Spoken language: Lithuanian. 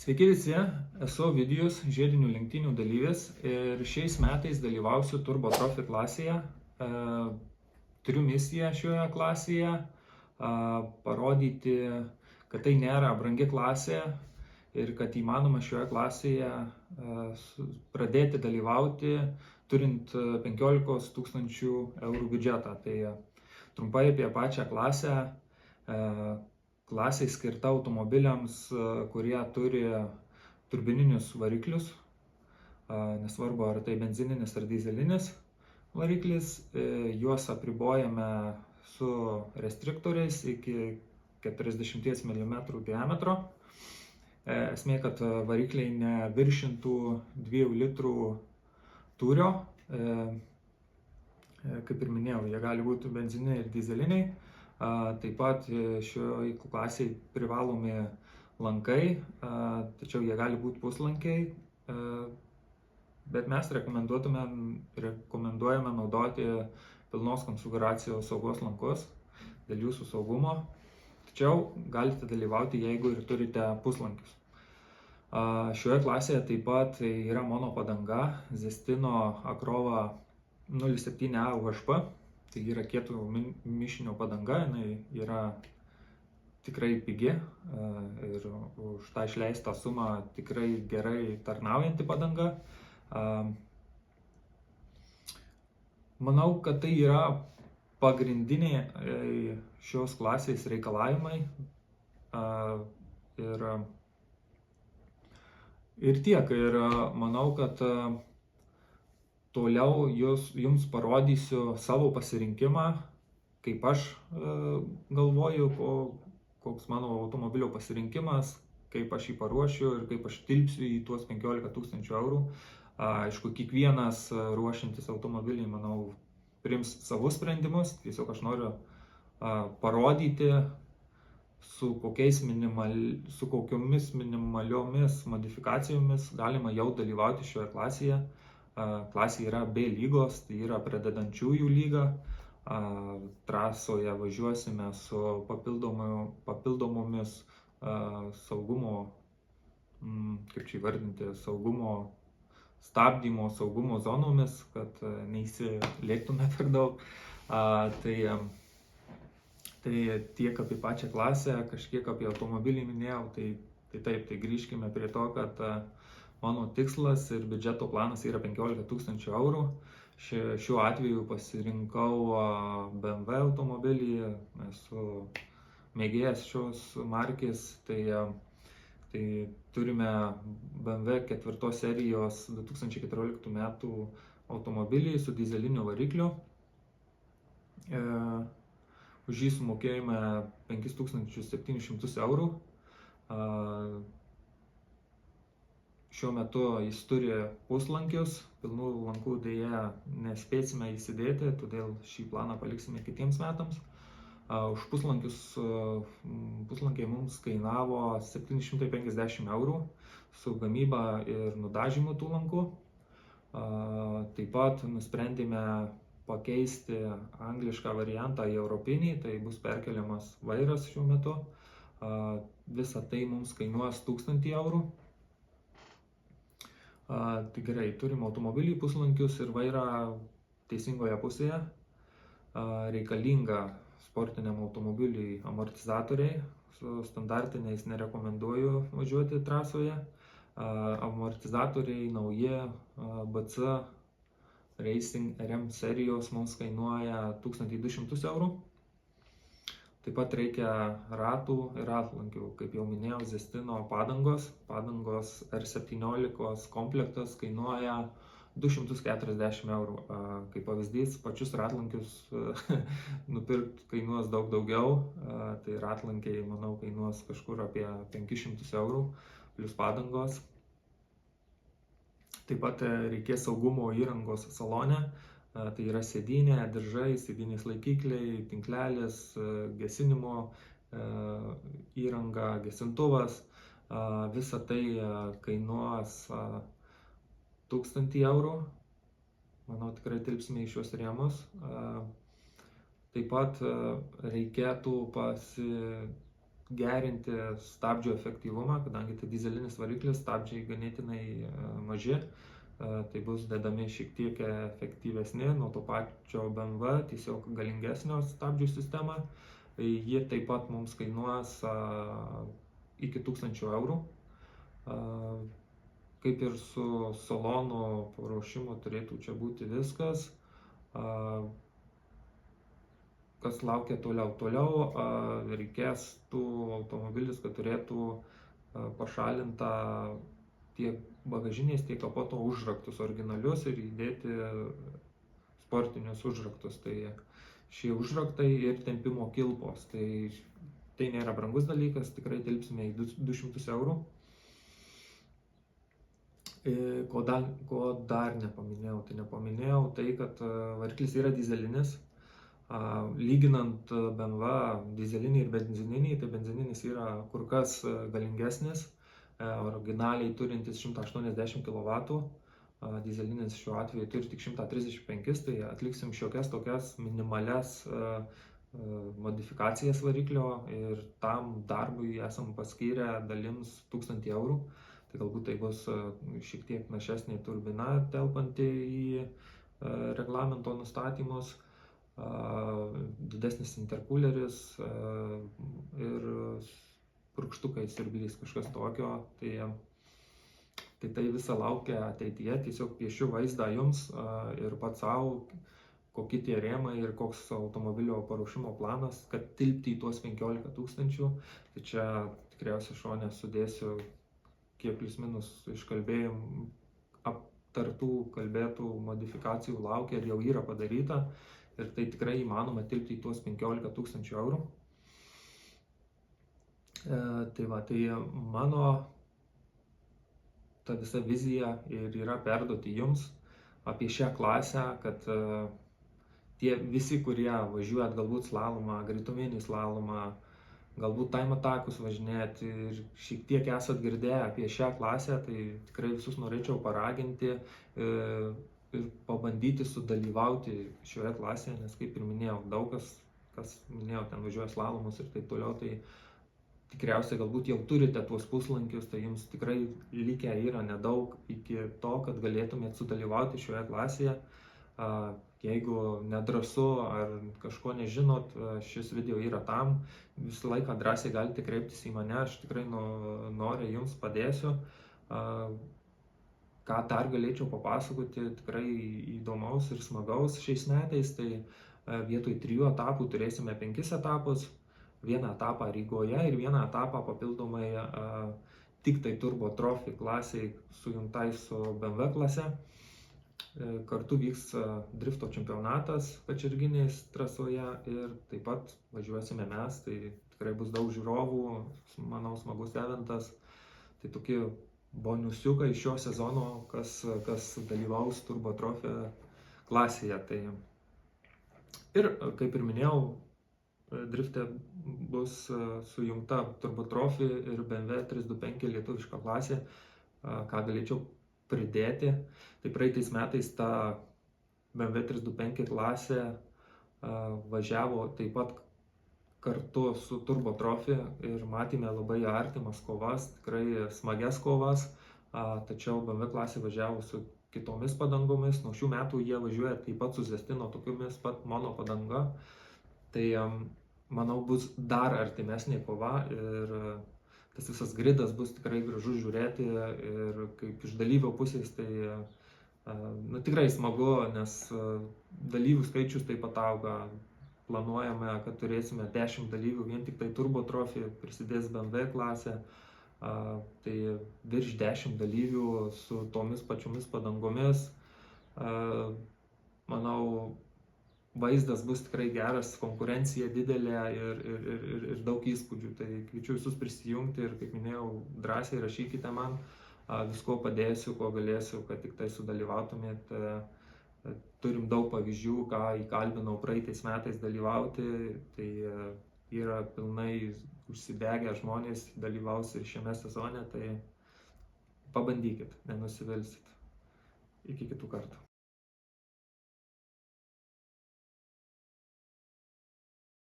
Sveiki visi, esu Ovidijus, žiedinių lenktynių dalyvis ir šiais metais dalyvausiu Turbo Trophy klasėje. Turiu misiją šioje klasėje parodyti, kad tai nėra brangi klasė ir kad įmanoma šioje klasėje pradėti dalyvauti turint 15 000 eurų biudžetą. Tai trumpai apie pačią klasę. Klasė skirta automobiliams, kurie turi turbininius variklius, nesvarbu ar tai benzininis ar dizelinis variklis, juos apribojame su restriktoriais iki 40 mm diametro. Esmė, kad varikliai neviršintų 2 litrų tūrio, kaip ir minėjau, jie gali būti benzininiai ir dizeliniai. Taip pat šioje klasėje privalomi lankai, tačiau jie gali būti puslankiai, bet mes rekomenduojame naudoti pilnos konfigūracijos saugos lankus dėl jūsų saugumo, tačiau galite dalyvauti, jeigu ir turite puslankius. Šioje klasėje taip pat yra mono padanga Zestino Akrova 07A UHP. Tai yra kieto mišinio padanga, jinai yra tikrai pigi ir už tą išleistą sumą tikrai gerai tarnaujanti padanga. Manau, kad tai yra pagrindiniai šios klasės reikalavimai ir tiek. Ir manau, kad toliau jums parodysiu savo pasirinkimą, kaip aš galvoju, koks mano automobilio pasirinkimas, kaip aš jį paruošiu ir kaip aš tilpsiu į tuos 15 000 eurų. Aišku, kiekvienas ruošiantis automobilį, manau, priims savus sprendimus, tiesiog aš noriu parodyti, su kokiomis minimaliomis modifikacijomis galima jau dalyvauti šioje klasėje. Klasė yra B lygos, tai yra pradedančiųjų lyga. Trasoje važiuosime su papildomomis saugumo, kaip čia įvardinti, saugumo stabdymo, saugumo zonomis, kad neįsilėktume per daug. Tai tiek apie pačią klasę, kažkiek apie automobilį minėjau, tai grįžkime prie to, kad mano tikslas ir biudžeto planas yra 15 000 eurų. Šiuo atveju pasirinkau BMW automobilį, esu mėgėjas šios markės, tai turime BMW 4 serijos 2014 metų automobilį su dizeliniu varikliu. Už jį sumokėjome 5700 eurų. Šiuo metu jis turi puslankius, pilnų lankų dėja nespėsime įsidėti, todėl šį planą paliksime kitiems metams. Už puslankiai mums kainavo 750 eurų su gamyba ir nudažymu tų lankų. Taip pat nusprendėme pakeisti anglišką variantą į europinį, tai bus perkeliamas vairas šiuo metu. Visa tai mums kainuos 1000 eurų. Tai gerai, turim automobilį, puslankius ir vairą teisingoje pusėje. Reikalinga sportiniam automobiliui amortizatoriai, su standartiniais nerekomenduoju važiuoti trasoje. Amortizatoriai nauji BC Racing RM serijos mums kainuoja 1200 eurų. Taip pat reikia ratų ir atlankių, kaip jau minėjau, Zestino padangos R17 komplektas kainuoja 240 eurų. Kaip pavyzdys, pačius ratlankius nupirkti kainuos daug daugiau, tai ratlankiai, manau, kainuos kažkur apie 500 eurų plus padangos. Taip pat reikės saugumo įrangos salone. Tai yra sėdynė, diržai, sėdynės laikikliai, tinklelis, gesinimo įranga, gesintuvas. Visa tai kainuos 1000 eurų. Manau, tikrai tilpsime į šios rėmus. Taip pat reikėtų gerinti stabdžio efektyvumą, kadangi tai dizelinis variklis, stabdžiai ganėtinai maži, tai bus dedami šiek tiek efektyvesni nuo to pačio BMW, tiesiog galingesnio stabdžių sistema. Jie taip pat mums kainuos iki 1000 eurų. Kaip ir su salonų paruošimu turėtų čia būti viskas. Kas laukia toliau? Toliau reikės tų automobilis, kad turėtų pašalintą tiek bagažinės, tiek kapoto užraktus originalius ir įdėti sportinius užraktus. Tai šie užraktai ir tempimo kilpos. Tai nėra brangus dalykas, tikrai tilpsime į 200 eurų. Ko dar nepaminėjau? Tai nepaminėjau tai, kad variklis yra dizelinis. Lyginant BMW dizelinį ir benzininį, tai benzininis yra kur kas galingesnis, originaliai turintis 180 kW, dizelinis šiuo atveju turi tik 135, tai atliksim šiokias tokias minimalias modifikacijas variklio ir tam darbui esam paskyrę dalims 1000 eurų. Tai galbūt tai bus šiek tiek našesnė turbina telpanti į reglamento nustatymus, didesnis interkuleris ir purkštukai, siurblys, kažkas tokio. Tai visa laukia ateityje, tiesiog piešiu vaizdą jums ir pats savo, kokie tie rėmai ir koks automobilio paruošimo planas, kad tilpti į tuos 15 000. Tai čia tikriausiai šone sudėsiu, kiek plius minus iškalbėjom, aptartų, kalbėtų modifikacijų laukia ir jau yra padaryta. Ir tai tikrai įmanoma tilpti į tuos 15 000 eurų. Tai mano ta visa vizija ir yra perduoti jums apie šią klasę, kad tie visi, kurie važiuojat galbūt slalomą, greituminį slalomą, galbūt time attackus važinėt ir šiek tiek esat girdėję apie šią klasę, tai tikrai visus norėčiau paraginti ir pabandyti sudalyvauti šioje klasėje, nes kaip ir minėjau, daug kas minėjau, ten važiuoja slalomus ir taip toliau, tai tikriausiai galbūt jau turite tuos puslankius, tai jums tikrai likę yra nedaug iki to, kad galėtumėt sudalyvauti šioje klasėje. Jeigu nedrąsu ar kažko nežinot, šis video yra tam, visą laiką drąsiai galite kreiptis į mane, aš tikrai noriai jums padėsiu. Ką dar galėčiau papasakoti tikrai įdomaus ir smagaus šiais metais, tai vietoj 3 etapų turėsime 5 etapus, 1 etapą Rygoje ir 1 etapą papildomai tik tai Turbo Trophy klasiai sujungtai su BMW klase. Kartu vyks drifto čempionatas Kačerginės trasoje ir taip pat važiuosime mes, tai tikrai bus daug žiūrovų, manau smagus eventas. Tai tokie bonusiukai šio sezono, kas dalyvaus Turbo Trophy klasėje. Tai ir kaip ir minėjau, drifte bus sujungta Turbo Trophy ir BMW 325 lietuviška klasė. Ką galėčiau pridėti, tai praeitais metais ta BMW 325 klasė važiavo taip pat kartu su Turbo Trophy ir matėme labai artimas kovas, tikrai smagias kovas, tačiau BMW klasė važiavo su kitomis padangomis. Nuo šių metų jie važiuoja taip pat su Zestino tokiomis pat mono padanga. Tai manau bus dar artimesnė kova ir tas visas gridas bus tikrai gražus žiūrėti ir kaip iš dalyvio pusės tai tikrai smagu, nes dalyvių skaičius taip pat auga. Planuojame, kad turėsime 10 dalyvių, vien tik tai Turbo Trophy, prisidės BMW klasė, tai virš 10 dalyvių su tomis pačiomis padangomis. Manau, vaizdas bus tikrai geras, konkurencija didelė ir daug įspūdžių. Tai kviečiu visus prisijungti ir, kaip minėjau, drąsiai rašykite man, visko padėsiu, ko galėsiu, kad tik tai sudalyvautumėt. Turim daug pavyzdžių, ką įkalbinau praeitais metais dalyvauti, tai yra pilnai užsidegę žmonės, dalyvaus ir šiame sezone, tai pabandykit, nenusivilsit. Iki kitų kartų.